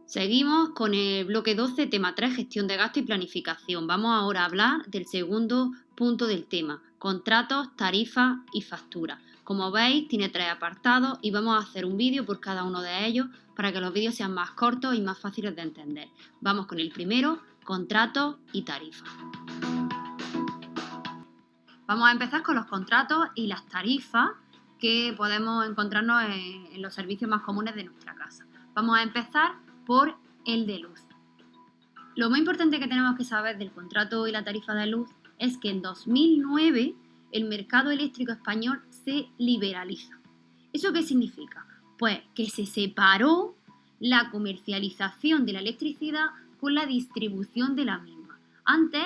Seguimos con el bloque 12, tema 3, gestión de gasto y planificación. Vamos ahora a hablar del segundo punto del tema, contratos, tarifas y facturas. Como veis, tiene 3 apartados y vamos a hacer un vídeo por cada uno de ellos para que los vídeos sean más cortos y más fáciles de entender. Vamos con el primero, contratos y tarifas. Vamos a empezar con los contratos y las tarifas que podemos encontrarnos en los servicios más comunes de nuestra casa. Vamos a empezar por el de luz. Lo más importante que tenemos que saber del contrato y la tarifa de luz es que en 2009 el mercado eléctrico español se liberaliza. ¿Eso qué significa? Pues que se separó la comercialización de la electricidad con la distribución de la misma. Antes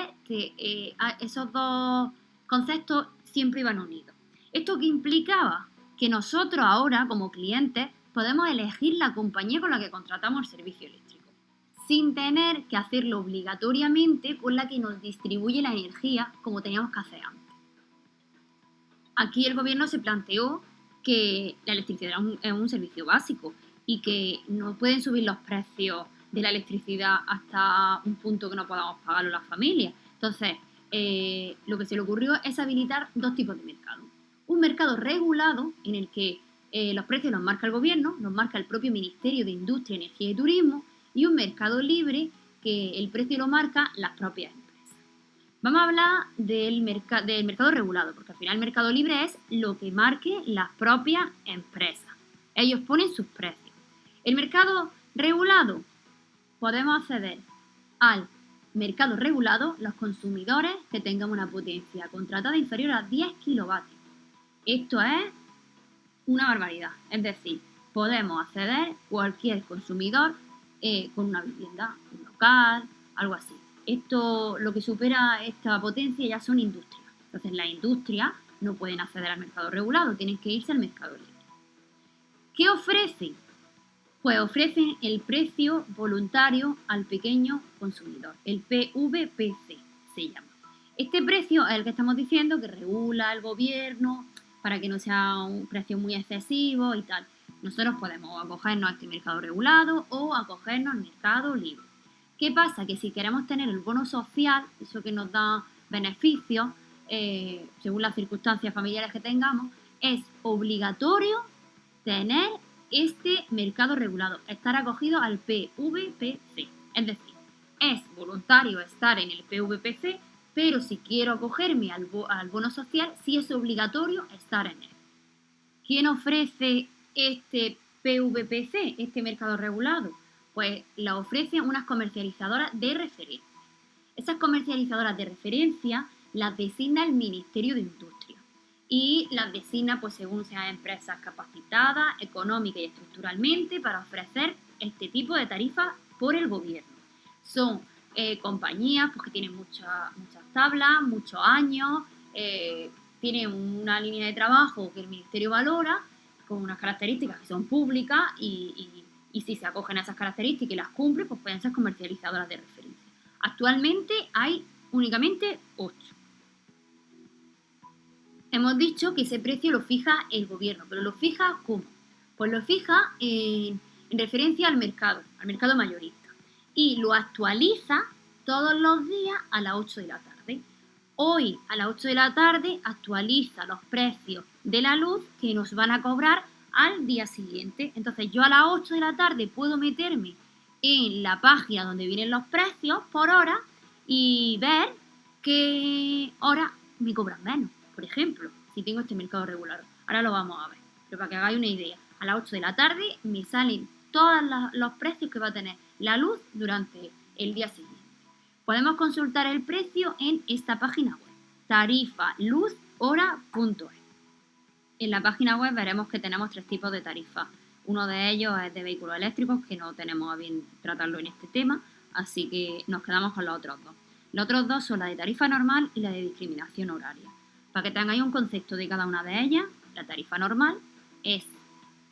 esos dos conceptos siempre iban unidos. ¿Esto qué implicaba? Que nosotros ahora, como clientes, podemos elegir la compañía con la que contratamos el servicio eléctrico, sin tener que hacerlo obligatoriamente con la que nos distribuye la energía como teníamos que hacer antes. Aquí el gobierno se planteó que la electricidad es un servicio básico y que no pueden subir los precios de la electricidad hasta un punto que no podamos pagarlo las familias. Entonces, lo que se le ocurrió es habilitar dos tipos de mercado. Un mercado regulado en el que los precios los marca el gobierno, los marca el propio Ministerio de Industria, Energía y Turismo, y un mercado libre que el precio lo marca las propias empresas. Vamos a hablar del mercado regulado, porque al final el mercado libre es lo que marque las propias empresas. Ellos ponen sus precios. El mercado regulado, podemos acceder al mercado regulado los consumidores que tengan una potencia contratada inferior a 10 kilovatios. Esto es una barbaridad. Es decir, podemos acceder cualquier consumidor con una vivienda, un local, algo así. Esto, lo que supera esta potencia ya son industrias. Entonces, las industrias no pueden acceder al mercado regulado, tienen que irse al mercado libre. ¿Qué ofrecen? Pues ofrecen el precio voluntario al pequeño consumidor, el PVPC se llama. Este precio es el que estamos diciendo que regula el gobierno para que no sea un precio muy excesivo y tal. Nosotros podemos acogernos a este mercado regulado o acogernos al mercado libre. ¿Qué pasa? Que si queremos tener el bono social, eso que nos da beneficios según las circunstancias familiares que tengamos, es obligatorio tener este mercado regulado, estar acogido al PVPC. Es decir, es voluntario estar en el PVPC, pero si quiero acogerme al bono social, sí es obligatorio estar en él. ¿Quién ofrece este PVPC, este mercado regulado? Pues la ofrecen unas comercializadoras de referencia. Esas comercializadoras de referencia las designa el Ministerio de Industria y las designa pues según sean empresas capacitadas económica y estructuralmente para ofrecer este tipo de tarifas por el gobierno. Son compañías pues, que tienen muchas tablas, muchos años, tienen una línea de trabajo que el Ministerio valora con unas características que son públicas y si se acogen a esas características y las cumplen, pues pueden ser comercializadoras de referencia. Actualmente hay únicamente 8. Hemos dicho que ese precio lo fija el gobierno, pero ¿lo fija cómo? Pues lo fija en referencia al mercado mayorista. Y lo actualiza todos los días a las 8 de la tarde. Hoy a las 8 de la tarde actualiza los precios de la luz que nos van a cobrar al día siguiente. Entonces yo a las 8 de la tarde puedo meterme en la página donde vienen los precios por hora y ver qué hora me cobran menos. Por ejemplo, si tengo este mercado regular. Ahora lo vamos a ver. Pero para que hagáis una idea, a las 8 de la tarde me salen todos los precios que va a tener la luz durante el día siguiente. Podemos consultar el precio en esta página web, tarifaluzhora.es. En la página web veremos que tenemos 3 tipos de tarifas. Uno de ellos es de vehículos eléctricos, que no tenemos a bien tratarlo en este tema, así que nos quedamos con los otros dos. Los otros dos son la de tarifa normal y la de discriminación horaria. Para que tengáis un concepto de cada una de ellas, la tarifa normal es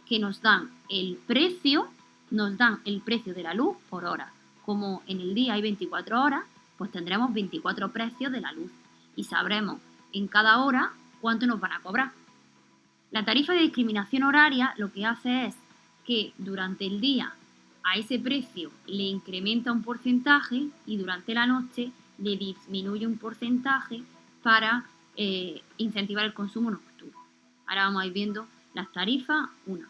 que nos dan el precio de la luz por hora. Como en el día hay 24 horas, pues tendremos 24 precios de la luz y sabremos en cada hora cuánto nos van a cobrar. La tarifa de discriminación horaria lo que hace es que durante el día a ese precio le incrementa un porcentaje y durante la noche le disminuye un porcentaje para incentivar el consumo nocturno. Ahora vamos a ir viendo las tarifas una.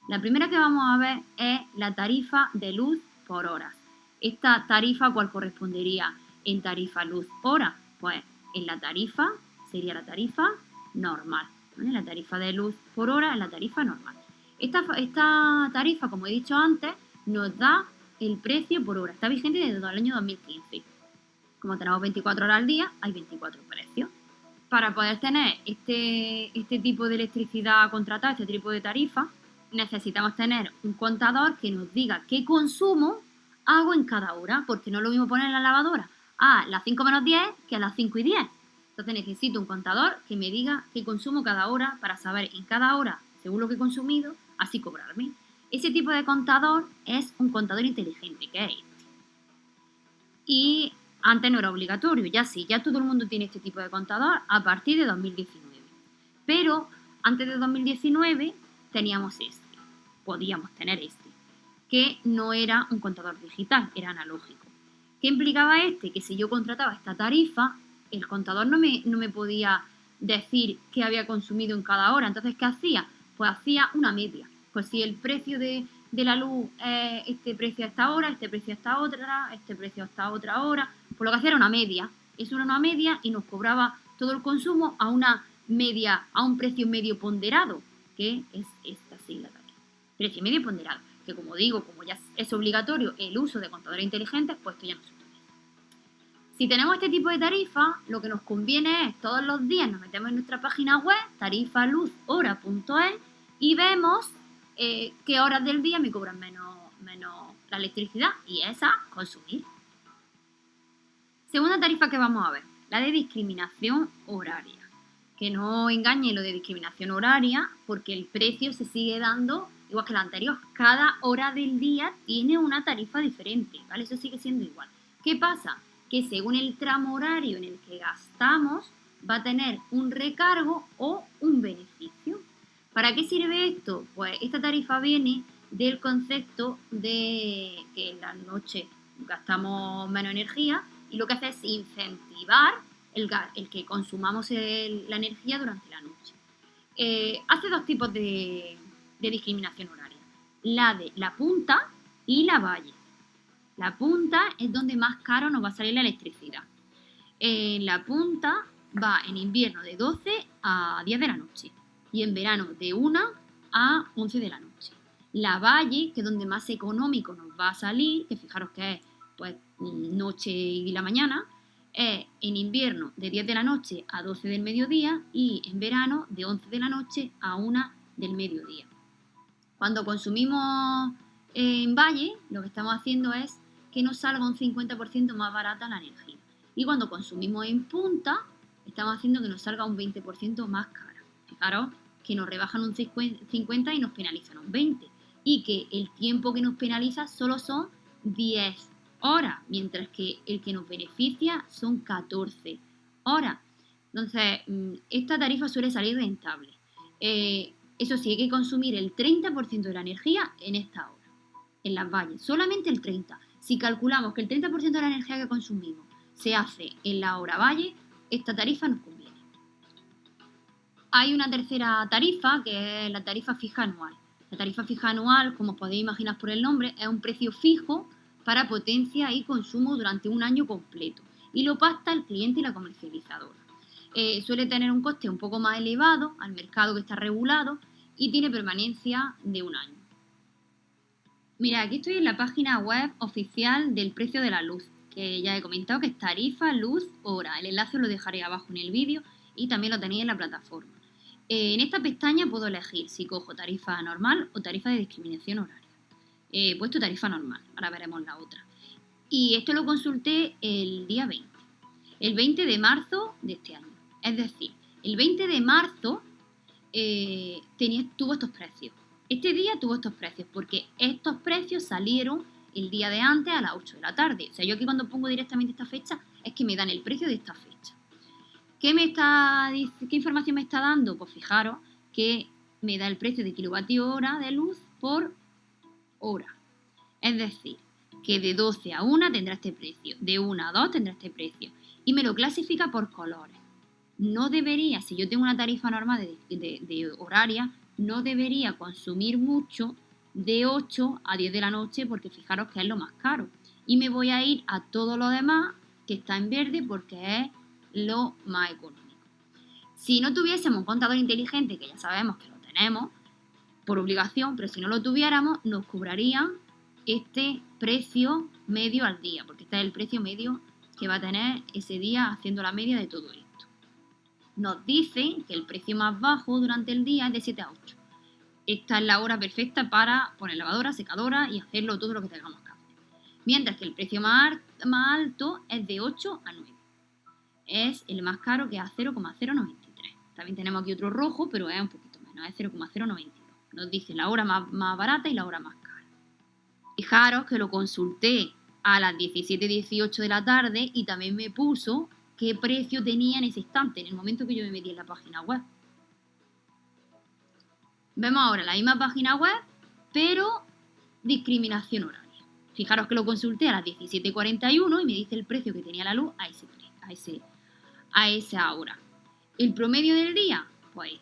La primera que vamos a ver es la tarifa de luz por horas. Esta tarifa, ¿cuál correspondería en tarifa luz hora? Pues en la tarifa sería la tarifa normal, ¿vale? La tarifa de luz por hora es la tarifa normal. Esta tarifa, como he dicho antes, nos da el precio por hora. Está vigente desde el año 2015. Como tenemos 24 horas al día, hay 24 precios. Para poder tener este tipo de electricidad contratada, este tipo de tarifa, necesitamos tener un contador que nos diga qué consumo hago en cada hora, porque no es lo mismo poner en la lavadora a las 5 menos 10 que a las 5 y 10. Entonces necesito un contador que me diga qué consumo cada hora para saber en cada hora, según lo que he consumido, así cobrarme. Ese tipo de contador es un contador inteligente, que es este. Y antes no era obligatorio, ya todo el mundo tiene este tipo de contador a partir de 2019. Pero antes de 2019 teníamos podíamos tener que no era un contador digital, era analógico. ¿Qué implicaba este? Que si yo contrataba esta tarifa, el contador no me podía decir qué había consumido en cada hora. Entonces, ¿qué hacía? Pues hacía una media. Pues si el precio de la luz es este precio a esta hora, este precio a esta otra, este precio a esta otra hora, pues lo que hacía era una media. Eso era una media y nos cobraba todo el consumo a una media, a un precio medio ponderado, que es esta sigla de aquí. Precio medio ponderado, que como digo, como ya es obligatorio el uso de contadores inteligentes, pues esto ya no se utiliza. Si tenemos este tipo de tarifa, lo que nos conviene es todos los días nos metemos en nuestra página web, tarifaluzhora.es, y vemos qué horas del día me cobran menos la electricidad, y esa consumir. Segunda tarifa que vamos a ver, la de discriminación horaria. Que no engañe lo de discriminación horaria, porque el precio se sigue dando igual que la anterior. Cada hora del día tiene una tarifa diferente, ¿vale? Eso sigue siendo igual. ¿Qué pasa? Que según el tramo horario en el que gastamos, va a tener un recargo o un beneficio. ¿Para qué sirve esto? Pues esta tarifa viene del concepto de que en la noche gastamos menos energía y lo que hace es incentivar el que consumamos la energía durante la noche. Hace dos tipos de discriminación horaria. La de la punta y la valle. La punta es donde más caro nos va a salir la electricidad. En la punta va en invierno de 12 a 10 de la noche y en verano de 1 a 11 de la noche. La valle, que es donde más económico nos va a salir, que fijaros que es pues noche y la mañana, es en invierno de 10 de la noche a 12 del mediodía y en verano de 11 de la noche a 1 del mediodía. Cuando consumimos en valle, lo que estamos haciendo es que nos salga un 50% más barata la energía. Y cuando consumimos en punta, estamos haciendo que nos salga un 20% más cara. Fijaros que nos rebajan un 50 y nos penalizan un 20. Y que el tiempo que nos penaliza solo son 10 horas, mientras que el que nos beneficia son 14 horas. Entonces, esta tarifa suele salir rentable. Eso sí, hay que consumir el 30% de la energía en esta hora, en las valles, solamente el 30%. Si calculamos que el 30% de la energía que consumimos se hace en la hora valle, esta tarifa nos conviene. Hay una tercera tarifa, que es la tarifa fija anual. La tarifa fija anual, como podéis imaginar por el nombre, es un precio fijo para potencia y consumo durante un año completo y lo pacta el cliente y la comercializadora. Suele tener un coste un poco más elevado al mercado que está regulado y tiene permanencia de un año. Mira, aquí estoy en la página web oficial del precio de la luz, que ya he comentado que es tarifa luz hora. El enlace lo dejaré abajo en el vídeo y también lo tenéis en la plataforma. En esta pestaña puedo elegir si cojo tarifa normal o tarifa de discriminación horaria. He puesto tarifa normal, ahora veremos la otra. Y esto lo consulté el día 20, el 20 de marzo de este año. Es decir, el 20 de marzo tuvo estos precios. Este día tuvo estos precios porque estos precios salieron el día de antes a las 8 de la tarde. O sea, yo aquí cuando pongo directamente esta fecha es que me dan el precio de esta fecha. ¿Qué información me está dando? Pues fijaros que me da el precio de kilovatio hora de luz por hora. Es decir, que de 12 a 1 tendrá este precio, de 1 a 2 tendrá este precio. Y me lo clasifica por colores. No debería, si yo tengo una tarifa normal de horaria, no debería consumir mucho de 8 a 10 de la noche porque fijaros que es lo más caro. Y me voy a ir a todo lo demás que está en verde porque es lo más económico. Si no tuviésemos un contador inteligente, que ya sabemos que lo tenemos por obligación, pero si no lo tuviéramos, nos cobrarían este precio medio al día, porque este es el precio medio que va a tener ese día haciendo la media de todo esto. Nos dice que el precio más bajo durante el día es de 7 a 8. Esta es la hora perfecta para poner lavadora, secadora y hacerlo todo lo que tengamos que hacer. Mientras que el precio más alto es de 8 a 9. Es el más caro, que es a 0,093. También tenemos aquí otro rojo, pero es un poquito menos, es 0,092. Nos dice la hora más barata y la hora más cara. Fijaros que lo consulté a las 17:18 de la tarde y también me puso qué precio tenía en ese instante, en el momento que yo me metí en la página web. Vemos ahora la misma página web, pero discriminación horaria. Fijaros que lo consulté a las 17:41 y me dice el precio que tenía la luz a esa hora. El promedio del día, pues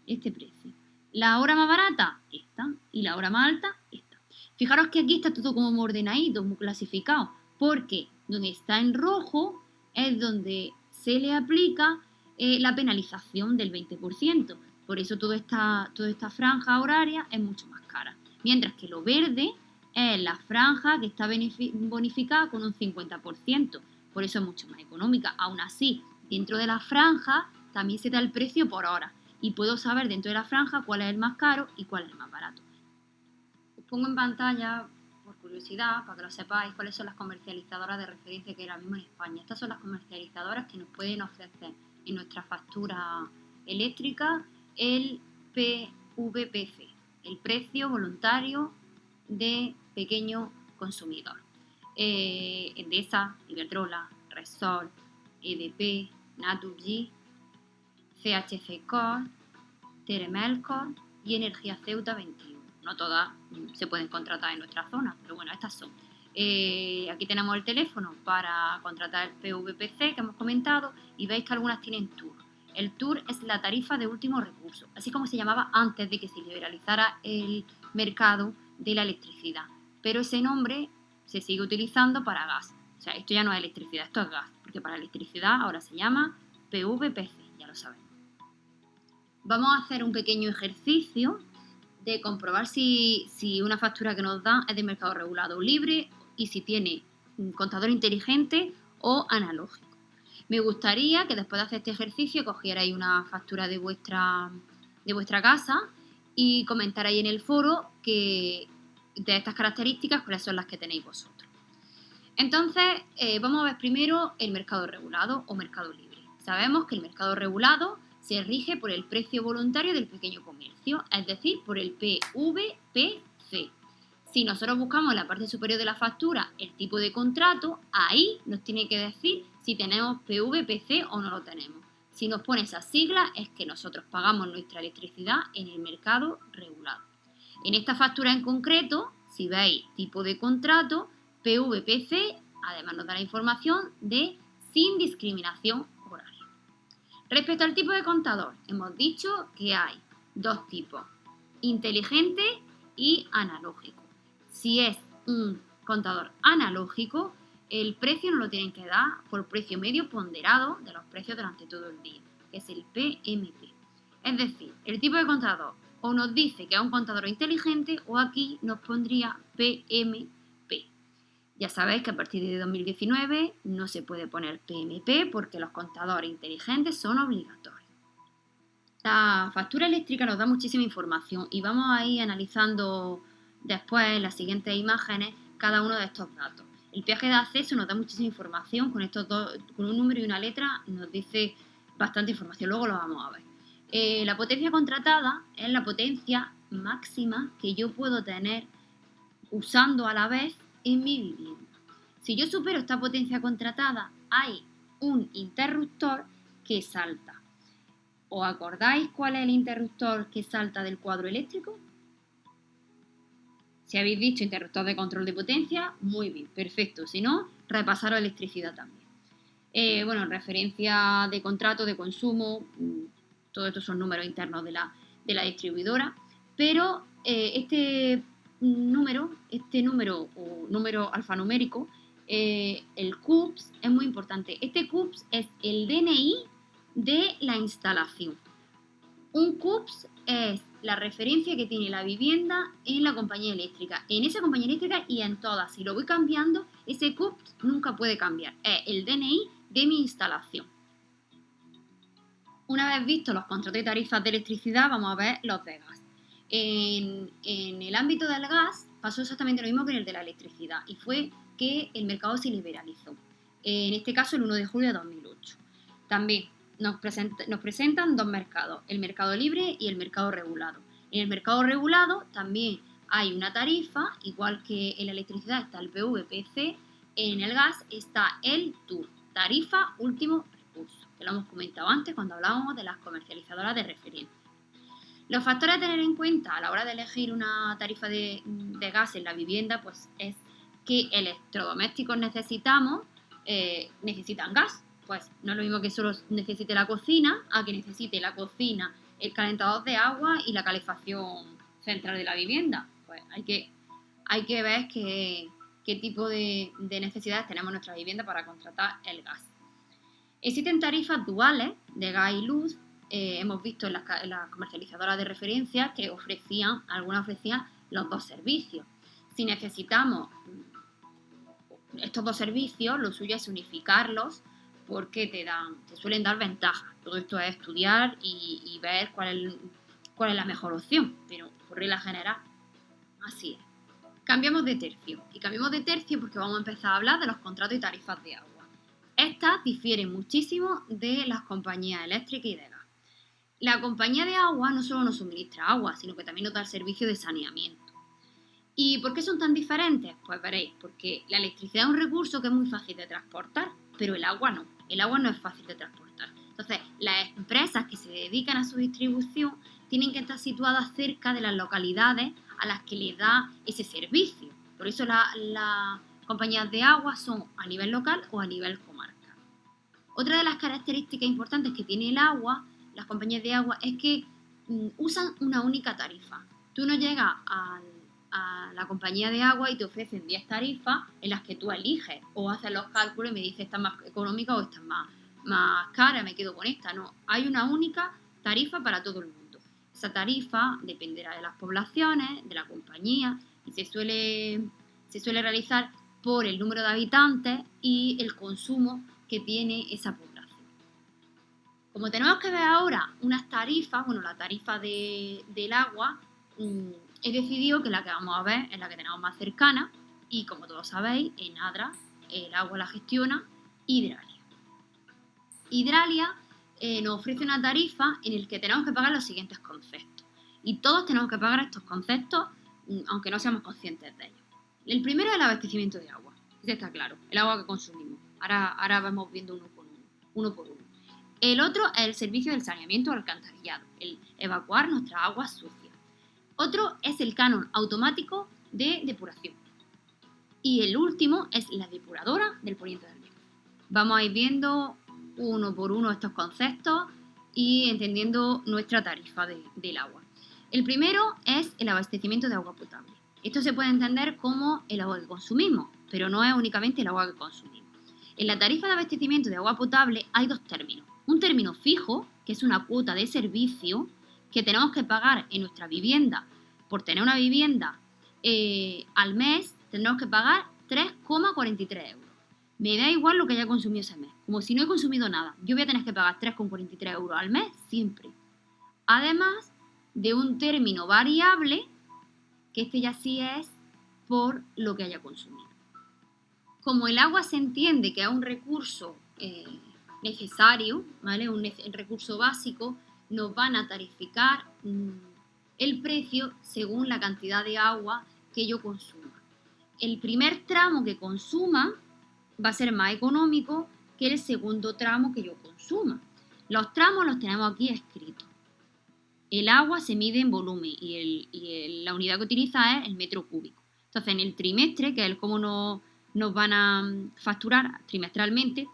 este precio. La hora más barata, esta. Y la hora más alta, esta. Fijaros que aquí está todo como ordenadito, muy clasificado, porque donde está en rojo es donde se le aplica la penalización del 20%. Por eso toda esta franja horaria es mucho más cara. Mientras que lo verde es la franja que está bonificada con un 50%. Por eso es mucho más económica. Aún así, dentro de la franja también se da el precio por hora. Y puedo saber dentro de la franja cuál es el más caro y cuál es el más barato. Os pongo en pantalla, por curiosidad, para que lo sepáis, cuáles son las comercializadoras de referencia que hay ahora mismo en España. Estas son las comercializadoras que nos pueden ofrecer en nuestra factura eléctrica el PVPC, el precio voluntario de pequeño consumidor. Endesa, Iberdrola, Repsol, EDP, Naturgy, CHC Core, Teremelcor y Energía Ceuta 21. No todas se pueden contratar en nuestra zona, pero bueno, estas son. Aquí tenemos el teléfono para contratar el PVPC que hemos comentado y veis que algunas tienen tour. El tour es la tarifa de último recurso, así como se llamaba antes de que se liberalizara el mercado de la electricidad. Pero ese nombre se sigue utilizando para gas. O sea, esto ya no es electricidad, esto es gas, porque para electricidad ahora se llama PVPC, ya lo sabemos. Vamos a hacer un pequeño ejercicio de comprobar si una factura que nos dan es de mercado regulado libre y si tiene un contador inteligente o analógico. Me gustaría que después de hacer este ejercicio cogierais una factura de vuestra casa y comentarais en el foro que de estas características cuáles son las que tenéis vosotros. Entonces, vamos a ver primero el mercado regulado o mercado libre. Sabemos que el mercado regulado se rige por el precio voluntario del pequeño comercio, es decir, por el PVPC. Si nosotros buscamos en la parte superior de la factura el tipo de contrato, ahí nos tiene que decir si tenemos PVPC o no lo tenemos. Si nos pone esas siglas es que nosotros pagamos nuestra electricidad en el mercado regulado. En esta factura en concreto, si veis tipo de contrato, PVPC, además nos da la información de sin discriminación horaria. Respecto al tipo de contador, hemos dicho que hay dos tipos, inteligente y analógico. Si es un contador analógico, el precio nos lo tienen que dar por precio medio ponderado de los precios durante todo el día, que es el PMP. Es decir, el tipo de contador o nos dice que es un contador inteligente o aquí nos pondría PMP. Ya sabéis que a partir de 2019 no se puede poner PMP porque los contadores inteligentes son obligatorios. La factura eléctrica nos da muchísima información y vamos a ir analizando después en las siguientes imágenes cada uno de estos datos. El peaje de acceso nos da muchísima información, con estos dos, con un número y una letra nos dice bastante información, luego lo vamos a ver. La potencia contratada es la potencia máxima que yo puedo tener usando a la vez en mi vivienda. Si yo supero esta potencia contratada, hay un interruptor que salta. ¿Os acordáis cuál es el interruptor que salta del cuadro eléctrico? Si habéis visto interruptor de control de potencia, muy bien, perfecto. Si no, repasaros electricidad también. Bueno, referencia de contrato, de consumo, todo esto son números internos de la distribuidora, pero este número o número alfanumérico, el CUPS, es muy importante. Este CUPS es el DNI de la instalación. Un CUPS es la referencia que tiene la vivienda en la compañía eléctrica, en esa compañía eléctrica y en todas. Si lo voy cambiando, ese CUPS nunca puede cambiar. Es el DNI de mi instalación. Una vez visto los contratos y tarifas de electricidad, vamos a ver los de gas. En el ámbito del gas pasó exactamente lo mismo que en el de la electricidad, y fue que el mercado se liberalizó. En este caso, el 1 de julio de 2008. También nos presentan dos mercados, el mercado libre y el mercado regulado. En el mercado regulado también hay una tarifa, igual que en la electricidad está el PVPC, en el gas está el TUR, tarifa último recurso, que lo hemos comentado antes cuando hablábamos de las comercializadoras de referencia. Los factores a tener en cuenta a la hora de elegir una tarifa de gas en la vivienda, pues es qué electrodomésticos necesitan gas. Pues no es lo mismo que solo necesite la cocina, a que necesite la cocina, el calentador de agua y la calefacción central de la vivienda. Pues hay que ver qué tipo de necesidades tenemos en nuestra vivienda para contratar el gas. Existen tarifas duales de gas y luz. Hemos visto en las comercializadoras de referencia que algunas ofrecían los dos servicios. Si necesitamos estos dos servicios, lo suyo es unificarlos, porque te suelen dar ventajas. Todo esto es estudiar y ver cuál es la mejor opción, pero por regla general, así es. Cambiamos de tercio, y cambiamos de tercio porque vamos a empezar a hablar de los contratos y tarifas de agua. Estas difieren muchísimo de las compañías eléctricas y de gas. La compañía de agua no solo nos suministra agua, sino que también nos da el servicio de saneamiento. ¿Y por qué son tan diferentes? Pues veréis, porque la electricidad es un recurso que es muy fácil de transportar, pero el agua no. El agua no es fácil de transportar. Entonces, las empresas que se dedican a su distribución tienen que estar situadas cerca de las localidades a las que les da ese servicio. Por eso las compañías de agua son a nivel local o a nivel comarcal. Otra de las características importantes que tiene el agua, las compañías de agua, es que usan una única tarifa. Tú no llegas a la compañía de agua y te ofrecen 10 tarifas en las que tú eliges o haces los cálculos y me dices esta es más económica o esta es más cara, me quedo con esta. No, hay una única tarifa para todo el mundo. Esa tarifa dependerá de las poblaciones, de la compañía, y se suele realizar por el número de habitantes y el consumo que tiene esa población. Como tenemos que ver ahora unas tarifas, la tarifa del agua, he decidido que la que vamos a ver es la que tenemos más cercana, y como todos sabéis, en Adra el agua la gestiona Hidralia. Hidralia nos ofrece una tarifa en la que tenemos que pagar los siguientes conceptos, y todos tenemos que pagar estos conceptos aunque no seamos conscientes de ellos. El primero es el abastecimiento de agua, ya está claro, el agua que consumimos. Ahora vamos viendo uno por uno. El otro es el servicio del saneamiento o alcantarillado, el evacuar nuestras aguas sucias. Otro es el canon automático de depuración. Y el último es la depuradora del poniente del Río. Vamos a ir viendo uno por uno estos conceptos y entendiendo nuestra tarifa del agua. El primero es el abastecimiento de agua potable. Esto se puede entender como el agua que consumimos, pero no es únicamente el agua que consumimos. En la tarifa de abastecimiento de agua potable hay dos términos. Un término fijo, que es una cuota de servicio que tenemos que pagar en nuestra vivienda. Por tener una vivienda al mes tendremos que pagar 3,43 euros. Me da igual lo que haya consumido ese mes. Como si no he consumido nada, yo voy a tener que pagar 3,43 euros al mes siempre. Además de un término variable, que este ya sí es por lo que haya consumido. Como el agua se entiende que es un recurso necesario, ¿vale? Un recurso básico, nos van a tarificar el precio según la cantidad de agua que yo consuma. El primer tramo que consuma va a ser más económico que el segundo tramo que yo consuma. Los tramos los tenemos aquí escritos. El agua se mide en volumen la unidad que utiliza es el metro cúbico. Entonces, en el trimestre, que es cómo nos van a facturar trimestralmente,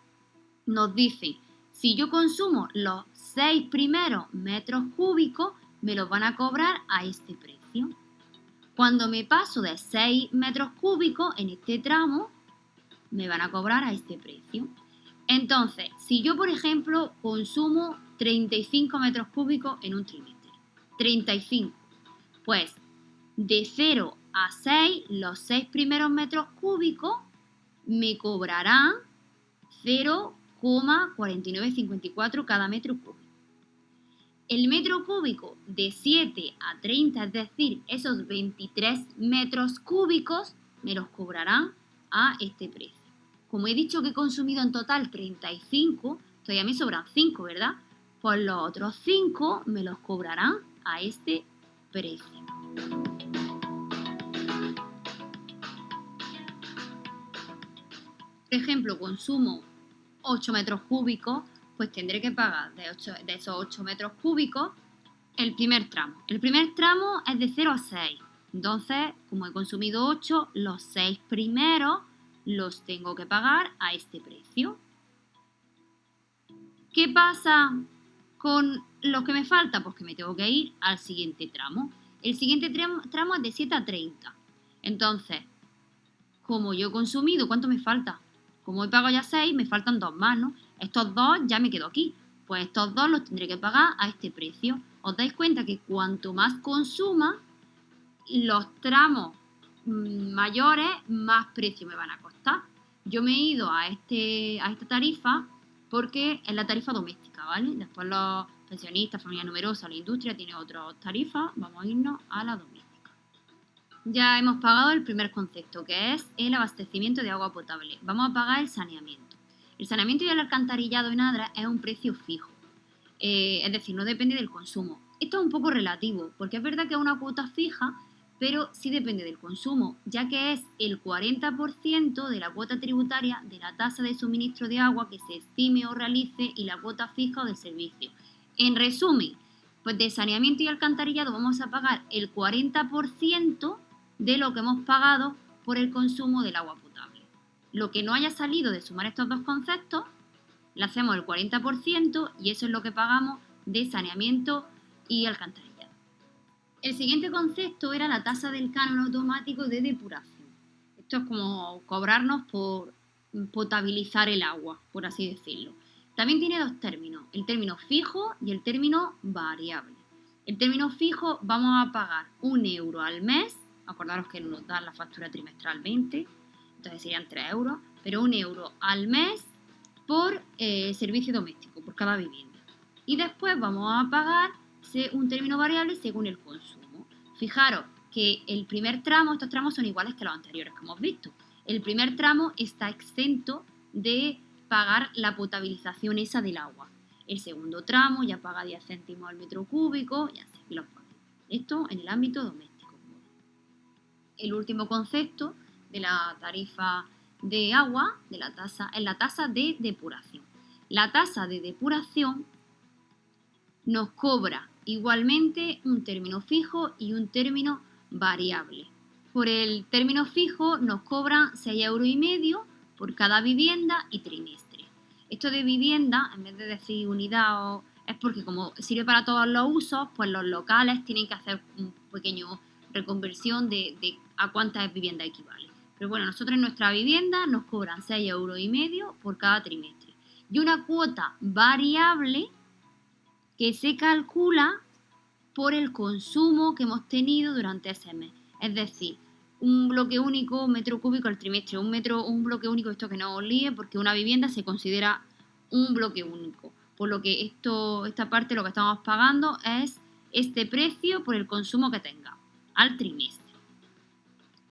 nos dicen, si yo consumo los 6 primeros metros cúbicos, me los van a cobrar a este precio. Cuando me paso de 6 metros cúbicos en este tramo, me van a cobrar a este precio. Entonces, si yo, por ejemplo, consumo 35 metros cúbicos en un trimestre, 35, pues de 0 a 6, los 6 primeros metros cúbicos me cobrarán 0,4954 cada metro cúbico. El metro cúbico de 7 a 30, es decir, esos 23 metros cúbicos, me los cobrarán a este precio. Como he dicho que he consumido en total 35, todavía me sobran 5, ¿verdad? Pues los otros 5 me los cobrarán a este precio. Por ejemplo, consumo 8 metros cúbicos, pues tendré que pagar de esos 8 metros cúbicos el primer tramo. El primer tramo es de 0 a 6. Entonces, como he consumido 8, los 6 primeros los tengo que pagar a este precio. ¿Qué pasa con lo que me falta? Pues que me tengo que ir al siguiente tramo. El siguiente tramo es de 7 a 30. Entonces, como yo he consumido, ¿cuánto me falta? Como he pagado ya 6, me faltan 2 más, ¿no? Estos 2 ya me quedo aquí. Pues estos 2 los tendré que pagar a este precio. Os dais cuenta que cuanto más consuma, los tramos mayores, más precio me van a costar. Yo me he ido a esta tarifa porque es la tarifa doméstica, ¿vale? Después los pensionistas, familia numerosa, la industria tiene otras tarifas. Vamos a irnos a la doméstica. Ya hemos pagado el primer concepto, que es el abastecimiento de agua potable. Vamos a pagar el saneamiento. El saneamiento y el alcantarillado en Adra es un precio fijo, es decir, no depende del consumo. Esto es un poco relativo, porque es verdad que es una cuota fija, pero sí depende del consumo, ya que es el 40% de la cuota tributaria de la tasa de suministro de agua que se estime o realice y la cuota fija o del servicio. En resumen, pues de saneamiento y alcantarillado vamos a pagar el 40% de lo que hemos pagado por el consumo del agua potable. Lo que no haya salido de sumar estos dos conceptos, le hacemos el 40% y eso es lo que pagamos de saneamiento y alcantarillado. El siguiente concepto era la tasa del canon automático de depuración. Esto es como cobrarnos por potabilizar el agua, por así decirlo. También tiene dos términos, el término fijo y el término variable. El término fijo vamos a pagar 1 euro al mes. Acordaros que nos dan la factura trimestralmente, entonces serían 3 euros, pero 1 euro al mes por servicio doméstico, por cada vivienda. Y después vamos a pagar un término variable según el consumo. Fijaros que el primer tramo, estos tramos son iguales que los anteriores que hemos visto. El primer tramo está exento de pagar la potabilización esa del agua. El segundo tramo ya paga 10 céntimos al metro cúbico y así los paga. Esto en el ámbito doméstico. El último concepto de la tarifa de agua, es la tasa de depuración. La tasa de depuración nos cobra igualmente un término fijo y un término variable. Por el término fijo nos cobran 6,5 euros por cada vivienda y trimestre. Esto de vivienda, en vez de decir unidad, es porque como sirve para todos los usos, pues los locales tienen que hacer un pequeño reconversión de a cuántas viviendas equivale. Pero bueno, nosotros en nuestra vivienda nos cobran 6,5 euros por cada trimestre. Y una cuota variable que se calcula por el consumo que hemos tenido durante ese mes. Es decir, un bloque único, metro cúbico al trimestre, un bloque único, esto que no os líe, porque una vivienda se considera un bloque único. Por lo que esta parte lo que estamos pagando es este precio por el consumo que tenga al trimestre.